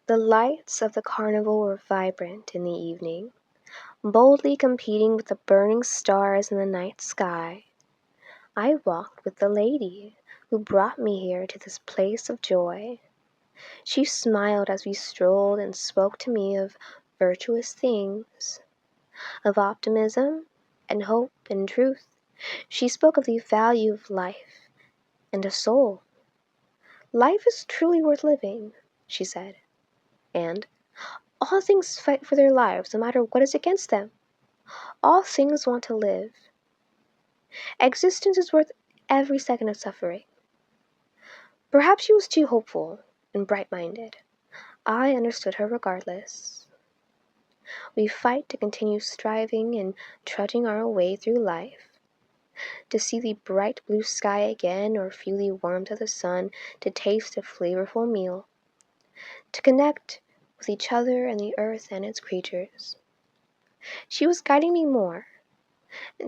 The lights of the carnival were vibrant in the evening, boldly competing with the burning stars in the night sky. I walked with the lady who brought me here to this place of joy. She smiled as we strolled and spoke to me of virtuous things, of optimism and hope and truth. She spoke of the value of life and a soul. Life is truly worth living, she said, and all things fight for their lives no matter what is against them. All things want to live. Existence is worth every second of suffering. Perhaps she was too hopeful and bright-minded. I understood her regardless. We fight to continue striving and trudging our way through life, to see the bright blue sky again or feel the warmth of the sun, to taste a flavorful meal, to connect with each other and the earth and its creatures. She was guiding me more,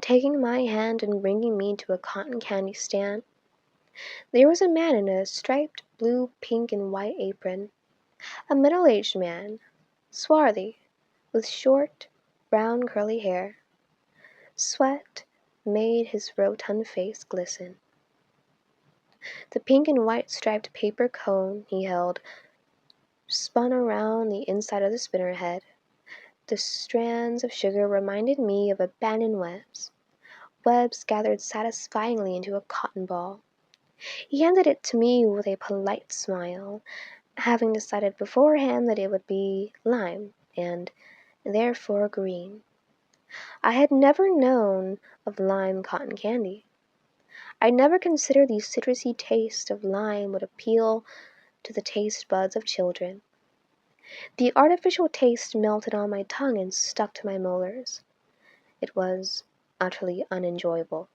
taking my hand and bringing me to a cotton candy stand. There was a man in a striped blue, pink, and white apron, a middle-aged man, swarthy, with short, brown curly hair. Sweat made his rotund face glisten. The pink and white striped paper cone he held spun around the inside of the spinner head. The strands of sugar reminded me of abandoned webs, webs gathered satisfyingly into a cotton ball. He handed it to me with a polite smile, having decided beforehand that it would be lime, and therefore green. I had never known of lime cotton candy. I never considered the citrusy taste of lime would appeal to the taste buds of children. The artificial taste melted on my tongue and stuck to my molars. It was utterly unenjoyable.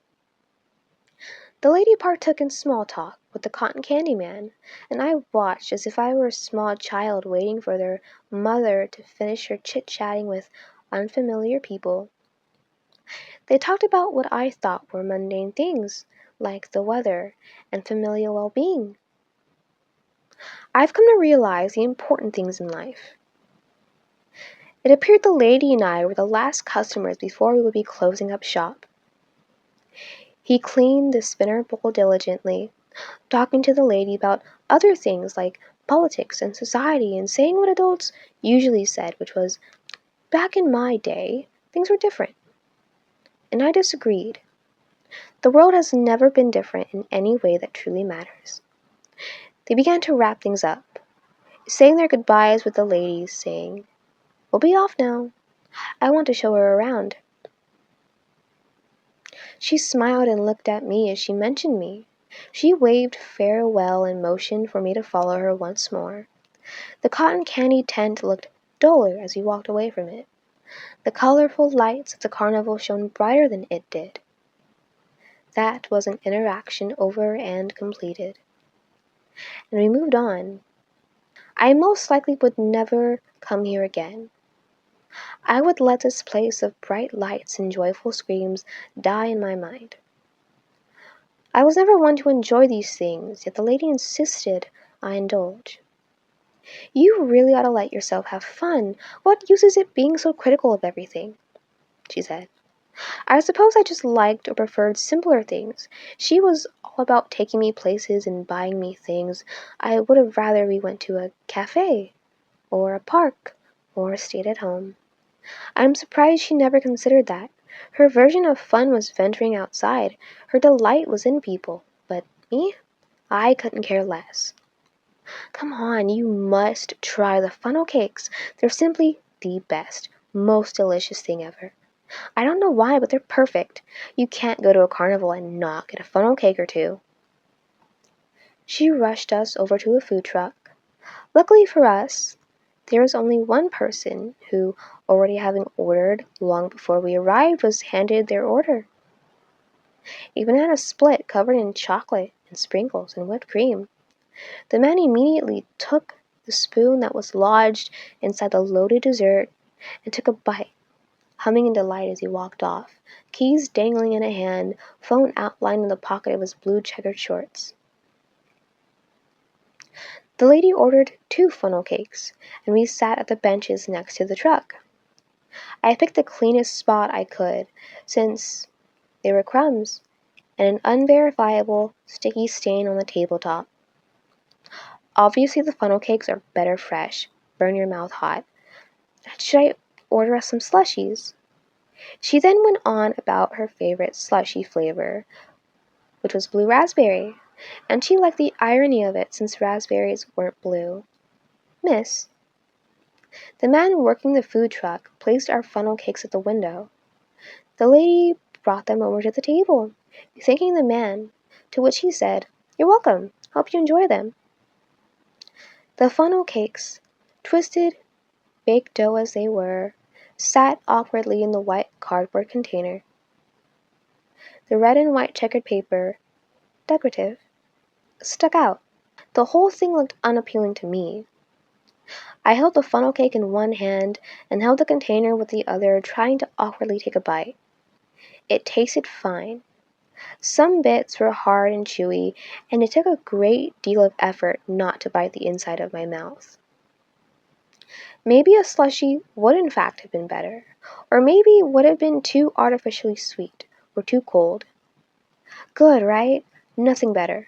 The lady partook in small talk with the cotton candy man, and I watched as if I were a small child waiting for their mother to finish her chit-chatting with unfamiliar people. They talked about what I thought were mundane things, like the weather and familial well-being. I've come to realize the important things in life. It appeared the lady and I were the last customers before we would be closing up shop. He cleaned the spinner bowl diligently, talking to the lady about other things like politics and society and saying what adults usually said, which was, "Back in my day, things were different." And I disagreed. The world has never been different in any way that truly matters. They began to wrap things up, saying their goodbyes with the ladies, saying, "We'll be off now. I want to show her around." She smiled and looked at me as she mentioned me. She waved farewell and motioned for me to follow her once more. The cotton candy tent looked duller as we walked away from it. The colorful lights of the carnival shone brighter than it did. That was an interaction over and completed. And we moved on. I most likely would never come here again. I would let this place of bright lights and joyful screams die in my mind. I was never one to enjoy these things, yet the lady insisted I indulge. "You really ought to let yourself have fun. What use is it being so critical of everything?" she said. I suppose I just liked or preferred simpler things. She was all about taking me places and buying me things. I would have rather we went to a cafe, or a park, or stayed at home. I'm surprised she never considered that. Her version of fun was venturing outside. Her delight was in people. But me? I couldn't care less. "Come on, you must try the funnel cakes. They're simply the best, most delicious thing ever. I don't know why, but they're perfect. You can't go to a carnival and not get a funnel cake or two." She rushed us over to a food truck. Luckily for us, there was only one person who, already having ordered long before we arrived, was handed their order. Even had a split covered in chocolate and sprinkles and whipped cream. The man immediately took the spoon that was lodged inside the loaded dessert and took a bite, humming in delight as he walked off, keys dangling in a hand, phone outlined in the pocket of his blue checkered shorts. The lady ordered 2 funnel cakes, and we sat at the benches next to the truck. I picked the cleanest spot I could, since there were crumbs and an unverifiable sticky stain on the tabletop. Obviously the funnel cakes are better fresh, burn your mouth hot. Should I order us some slushies? She then went on about her favorite slushy flavor, which was blue raspberry, and she liked the irony of it since raspberries weren't blue. Miss, the man working the food truck placed our funnel cakes at the window. The lady brought them over to the table, thanking the man, to which he said, "You're welcome. Hope you enjoy them." The funnel cakes, twisted baked dough as they were, sat awkwardly in the white cardboard container. The red and white checkered paper, decorative, stuck out. The whole thing looked unappealing to me. I held the funnel cake in one hand and held the container with the other, trying to awkwardly take a bite. It tasted fine. Some bits were hard and chewy, and it took a great deal of effort not to bite the inside of my mouth. Maybe a slushie would in fact have been better, or maybe it would have been too artificially sweet, or too cold. Good, right? Nothing better,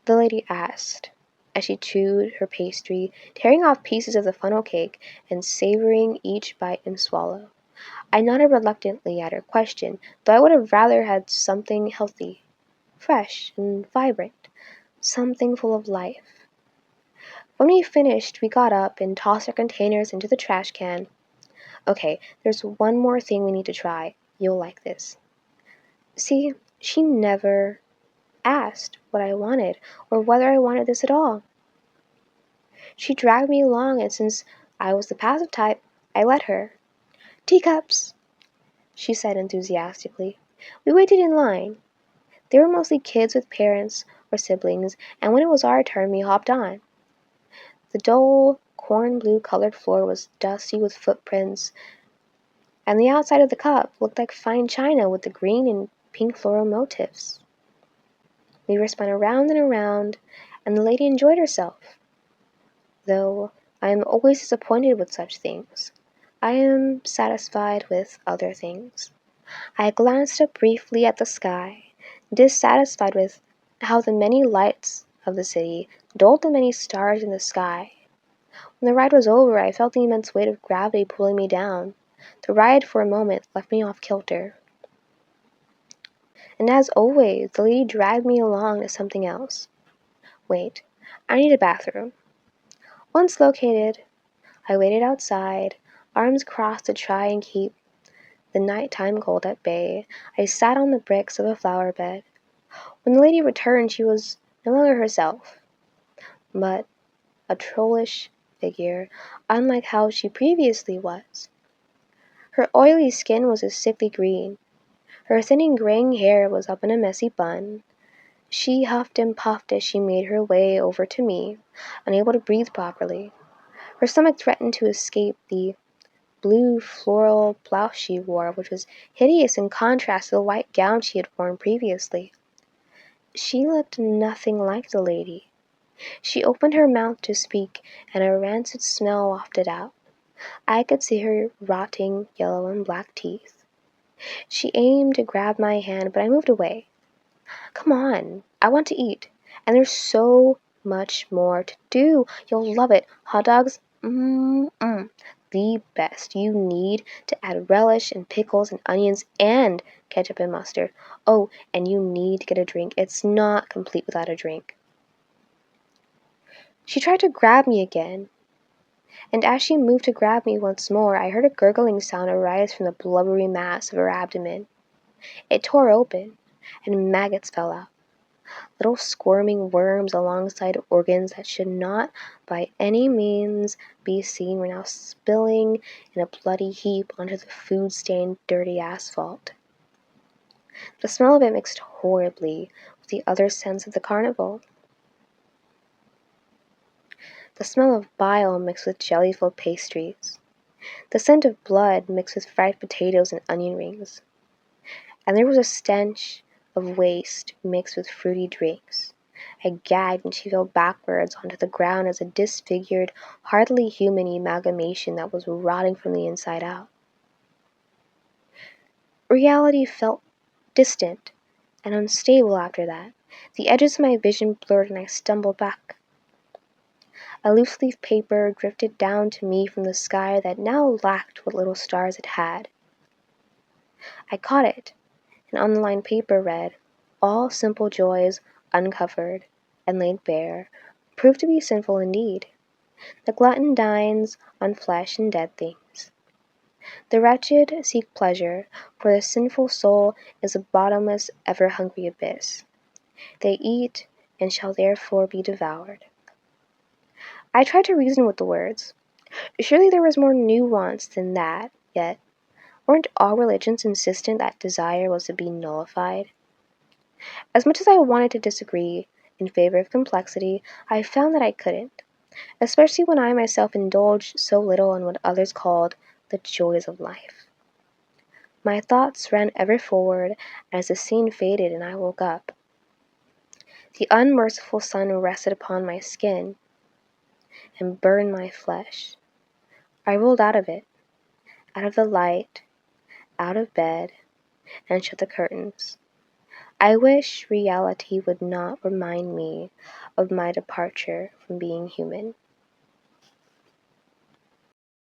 the lady asked, as she chewed her pastry, tearing off pieces of the funnel cake and savoring each bite and swallow. I nodded reluctantly at her question, though I would have rather had something healthy, fresh, and vibrant, something full of life. When we finished, we got up and tossed our containers into the trash can. Okay, there's one more thing we need to try. You'll like this. See, she never asked what I wanted, or whether I wanted this at all. She dragged me along, and since I was the passive type, I let her. "Teacups," she said enthusiastically. We waited in line. They were mostly kids with parents or siblings, and when it was our turn, we hopped on. The dull, corn-blue colored floor was dusty with footprints, and the outside of the cup looked like fine china with the green and pink floral motifs. We were spun around and around, and the lady enjoyed herself. Though I am always disappointed with such things, I am satisfied with other things. I glanced up briefly at the sky, dissatisfied with how the many lights of the city dulled the many stars in the sky. When the ride was over, I felt the immense weight of gravity pulling me down. The ride, for a moment, left me off kilter. And as always, the lady dragged me along to something else. Wait, I need a bathroom. Once located, I waited outside, arms crossed to try and keep the nighttime cold at bay. I sat on the bricks of a flower bed. When the lady returned, she was no longer herself, but a trollish figure, unlike how she previously was. Her oily skin was a sickly green. Her thinning graying hair was up in a messy bun. She huffed and puffed as she made her way over to me, unable to breathe properly. Her stomach threatened to escape the blue floral blouse she wore, which was hideous in contrast to the white gown she had worn previously. She looked nothing like the lady. She opened her mouth to speak, and a rancid smell wafted out. I could see her rotting yellow and black teeth. She aimed to grab my hand, but I moved away. Come on, I want to eat, and there's so much more to do. You'll love it. Hot dogs, the best. You need to add relish and pickles and onions and ketchup and mustard. Oh, and you need to get a drink. It's not complete without a drink. She tried to grab me again, and as she moved to grab me once more, I heard a gurgling sound arise from the blubbery mass of her abdomen. It tore open, and maggots fell out. Little squirming worms alongside organs that should not by any means be seen were now spilling in a bloody heap onto the food-stained, dirty asphalt. The smell of it mixed horribly with the other scents of the carnival. The smell of bile mixed with jelly-filled pastries. The scent of blood mixed with fried potatoes and onion rings. And there was a stench of waste mixed with fruity drinks. I gagged and she fell backwards onto the ground as a disfigured, hardly human amalgamation that was rotting from the inside out. Reality felt distant and unstable after that. The edges of my vision blurred and I stumbled back. A loose leaf paper drifted down to me from the sky that now lacked what little stars it had. I caught it, and on the lined paper read, "All simple joys uncovered and laid bare prove to be sinful indeed. The glutton dines on flesh and dead things. The wretched seek pleasure, for the sinful soul is a bottomless, ever-hungry abyss. They eat and shall therefore be devoured." I tried to reason with the words. Surely there was more nuance than that, yet weren't all religions insistent that desire was to be nullified? As much as I wanted to disagree in favor of complexity, I found that I couldn't, especially when I myself indulged so little in what others called the joys of life. My thoughts ran ever forward as the scene faded and I woke up. The unmerciful sun rested upon my skin and burned my flesh. I rolled out of it, out of the light, out of bed, and shut the curtains. I wish reality would not remind me of my departure from being human.